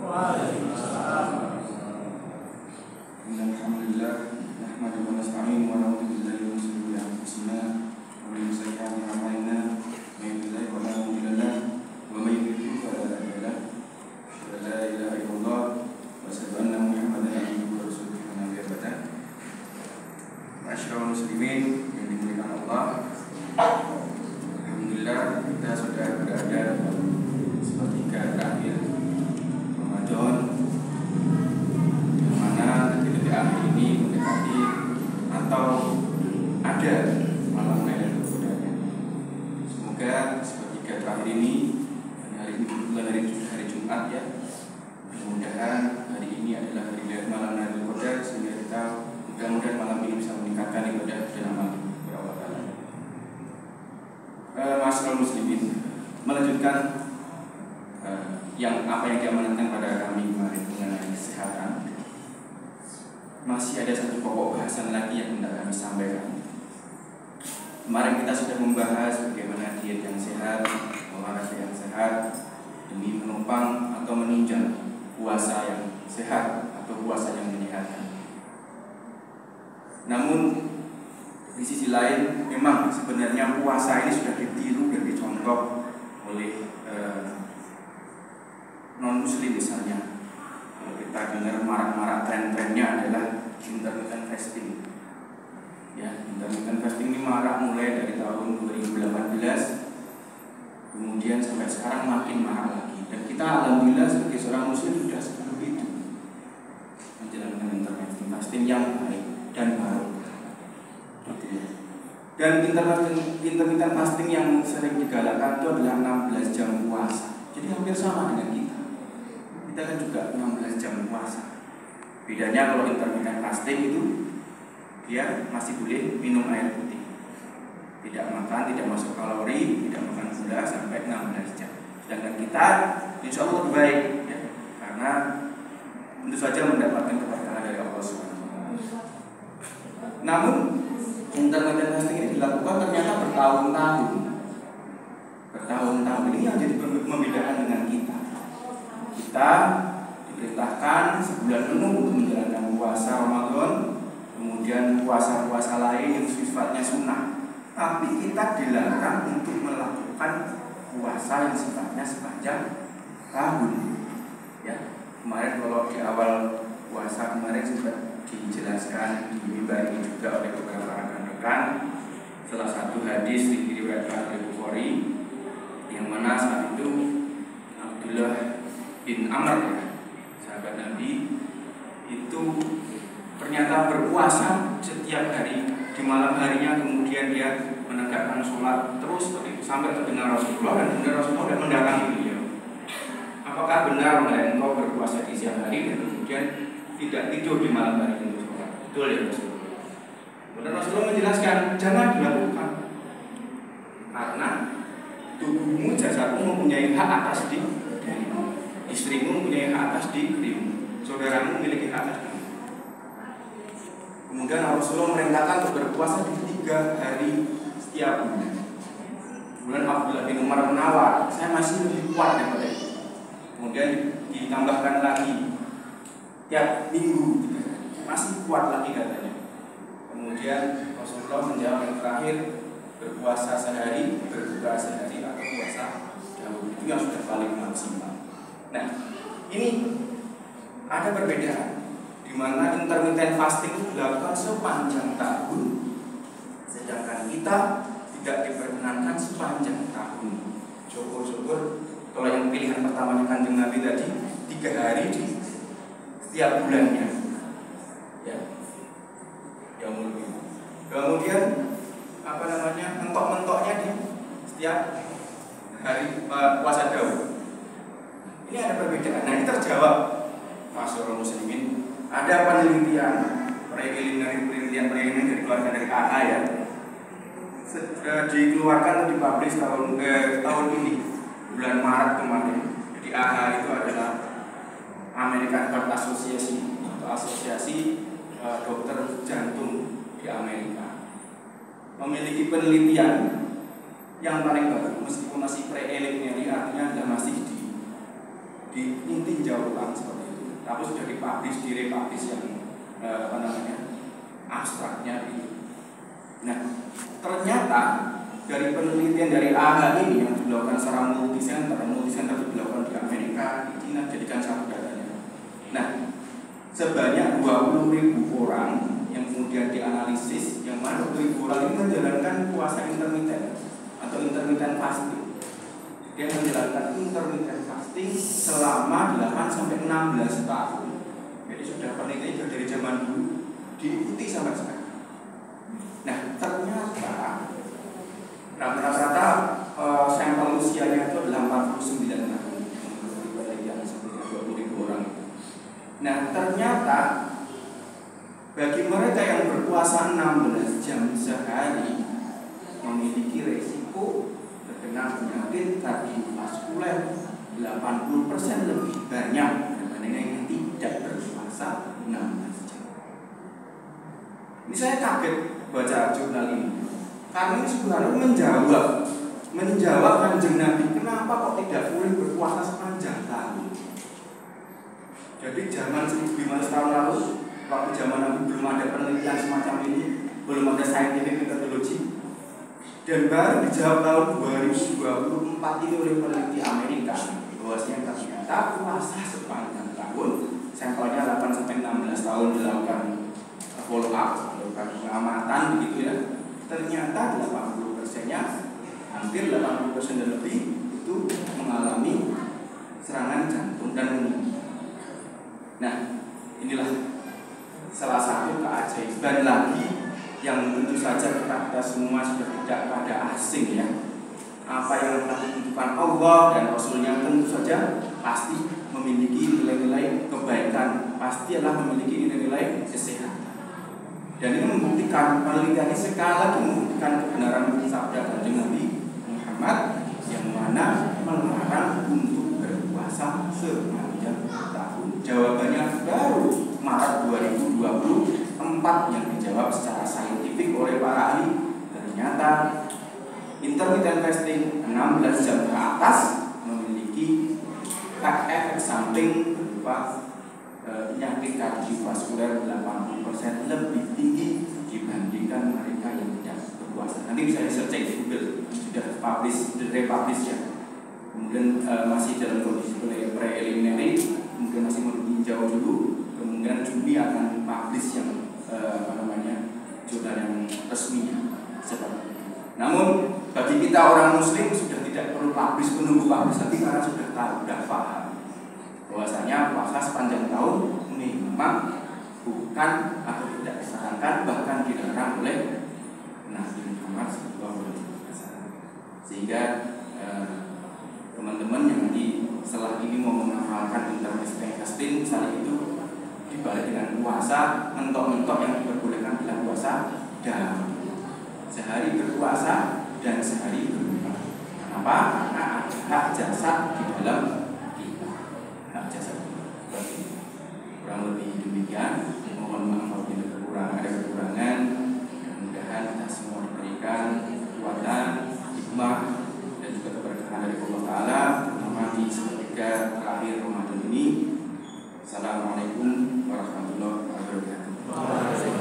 Waalaikumsalam. Alhamdulillah, nahmaduhu wa nasta'inuhu wa na'udzu billahi min shururi anfusina wa min sayyiati a'malina. May yahdihillahu fala mudilla lahu wa may yudlil fala hadiya lahu. Asyhadu an la ilaha illallah wa asyhadu anna Muhammadan abduhu wa rasuluhu nabi abada. Masyaallah muslimin yang dimuliakan Allah. Alhamdulillah kita sudah berada sepertiga terakhir Ramadan, yang mana detik-detik akhir ini mendekati atau ada malam Lailatul Qadarnya. Semoga sepertiga terakhir ini, hari ini kebetulan hari Jumat ya, mudah-mudahan hari ini adalah hari malam Lailatul Qadar, sehingga kita mudah-mudahan malam ini bisa meningkatkan ibadah dan amal berawal taala. Masyaallah muslimin, melanjutkan yang diamanatkan pada kami kemarin mengenai kesehatan. Masih ada satu pokok bahasan lagi yang hendak kami sampaikan. Kemarin kita sudah membahas bagaimana diet yang sehat, olahraga yang sehat demi menopang atau menunjang puasa yang sehat atau puasa yang menyehatkan. Namun di sisi lain, memang sebenarnya puasa ini sudah ditiru dan dicontoh oleh non-muslim misalnya. Kalau kita dengar marak-marak tren-trennya adalah intermittent fasting. Ya, intermittent fasting ini marak mulai dari tahun 2018, kemudian sampai sekarang makin marak lagi. Dan kita alhamdulillah sebagai seorang muslim sudah sebelum itu menjalankan intermittent fasting yang baik dan baru. Dan intermittent fasting yang sering digalakkan itu adalah 16 jam puasa. Jadi hampir sama dengan kita. Kita kan juga 16 jam puasa. Bedanya kalau intermittent fasting itu dia masih boleh minum air putih, tidak makan, tidak masuk kalori, tidak makan gula sampai 16 jam. Sedangkan kita insya Allah lebih baik ya, karena tentu saja mendapatkan keberkahan dari Allah SWT. Namun intermittent fasting ini dilakukan ternyata bertahun-tahun. Bertahun-tahun ini yang jadi membedakan dengan kita. Kita diperintahkan sebulan penuh untuk menjalankan puasa Ramadan, kemudian puasa-puasa lain yang sifatnya sunnah. Tapi kita dilarang untuk melakukan puasa yang sifatnya sepanjang tahun. Ya, kemarin kalau di awal puasa kemarin sudah dijelaskan, dibagi juga oleh beberapa rekan-rekan. Salah satu hadis diriwayatkan oleh Bukhari, yang mana saat itu Abdullah bin Amr ya, sahabat Nabi itu ternyata berpuasa setiap hari di malam harinya, kemudian dia menegakkan sholat terus seperti itu sampai terdengar Rasulullah, dan kemudian Rasulullah mendatangi beliau. Apakah benar engkau berpuasa di siang hari dan kemudian tidak tidur di malam hari untuk sholat? Betul ya Rasulullah. Kemudian Rasulullah menjelaskan jangan dilakukan karena tubuhmu, jasadmu mempunyai hak atas dirimu. Istrimu mempunyai hak atas dirimu, saudaramu memiliki hak atas dirimu. Kemudian Rasulullah merintahkan untuk berpuasa di 3 hari setiap bulan. Kemudian Abdullah bin Umar menawar, saya masih lebih kuat daripada itu. Kemudian ditambahkan lagi tiap minggu 3 hari, masih kuat lagi katanya. Kemudian Rasulullah menjawab yang terakhir, berpuasa sehari, berbuka sehari, atau puasa jauh. Itu yang sudah paling maksimal. Nah, ini ada perbedaan di mana intermittent fasting itu dilakukan sepanjang tahun, sedangkan kita tidak diperkenankan sepanjang tahun. Syukur-syukur kalau yang pilihan pertamanya Kanjeng Nabi tadi 3 hari di setiap bulannya. Ya. Yang lebih. Kemudian mentok-mentoknya di setiap hari puasa Daud. Ini ada perbedaan. Nah, ini terjawab masyaallah muslimin. Ada penelitian yang dikeluarkan dari AHA ya. Dikeluarkan atau dipublish tahun ini bulan Maret kemarin. Jadi AHA itu adalah American Heart Association atau asosiasi dokter jantung di Amerika. Memiliki penelitian yang paling baru meskipun masih pre-elite, artinya adalah masih di inti didaur ulang seperti itu, tapi sudah dipublish, direpublish yang abstraknya itu. Nah, ternyata dari penelitian dari AHA ini yang dilakukan secara multi center dilakukan di Amerika, di China, jadikan satu datanya. Nah, sebanyak 20.000 orang yang kemudian dianalisis, yang mana 20.000 orang ini menjalankan puasa intermittent atau intermittent fasting. Dia menjalankan intermittent fasting selama 8 sampai 16 tahun. Jadi sudah penelitian sudah dari zaman dulu diikuti sampai sekarang. Nah, ternyata rata-rata sampel usianya itu adalah 49 tahun. Penelitian seperti 20.000 orang. Nah, ternyata bagi mereka yang berpuasa 16 jam sehari memiliki resiko terkena penyakit kardiovaskuler 80% lebih banyak dibanding yang tidak berpuasa 16 jam. Ini saya kaget baca jurnal ini, karena ini sebenarnya menjawab Kanjeng Nabi kenapa kok tidak boleh berpuasa sepanjang tahun. Jadi zaman 1500 tahun lalu, waktu zaman Nabi belum ada penelitian semacam ini, belum ada scientific methodology, dan baru dijawab tahun 2024 ini oleh peneliti Amerika bahwasanya ternyata puasa sepanjang tahun, sampelnya 8-16 tahun dilakukan follow up, melakukan pengamatan begitu ya, ternyata 80%-nya, hampir 80% dan lebih itu mengalami serangan jantung dan meninggal. Nah, inilah salah satu keajaiban lagi yang tentu saja kita semua sudah tidak pada asing ya. Apa yang telah ditentukan Allah dan Rasulnya tentu saja pasti memiliki nilai-nilai kebaikan, pastilah memiliki nilai-nilai kesehatan. Dan ini membuktikan, penelitian ini sekali lagi membuktikan kebenaran sabda Kanjeng Nabi Muhammad yang mana melarang untuk berpuasa sepanjang tahun. Jawabannya baru Maret 2024 yang dijawab secara saintifik oleh para ahli. Ternyata intermittent fasting 16 jam ke atas memiliki efek samping berupa penyakit kardiovaskuler 80% lebih tinggi dibandingkan mereka yang tidak berpuasa. Nanti bisa di-search di Google, sudah republish ya. Kemudian masih dalam kondisi preliminary, kemudian masih mau ditinjau dulu, kemudian Juni akan publish yang jurnal yang resmi seperti itu. Namun bagi kita orang Muslim sudah tidak perlu menunggu publish nanti, karena sudah tahu, sudah paham bahwasanya puasa sepanjang tahun memang bukan atau tidak disarankan, bahkan dilarang oleh Nabi Muhammad SAW. Sehingga teman-teman yang nanti setelah ini mau mengamalkan intermittent fasting misalnya itu dibalik dengan puasa mentok-mentok yang diperbolehkan dalam puasa dan sehari berpuasa dan sehari berbuka. Kenapa? Karena ada hak jasad di dalam kita. Hak jasad kurang lebih demikian. Mohon maaf apabila ada kekurangan.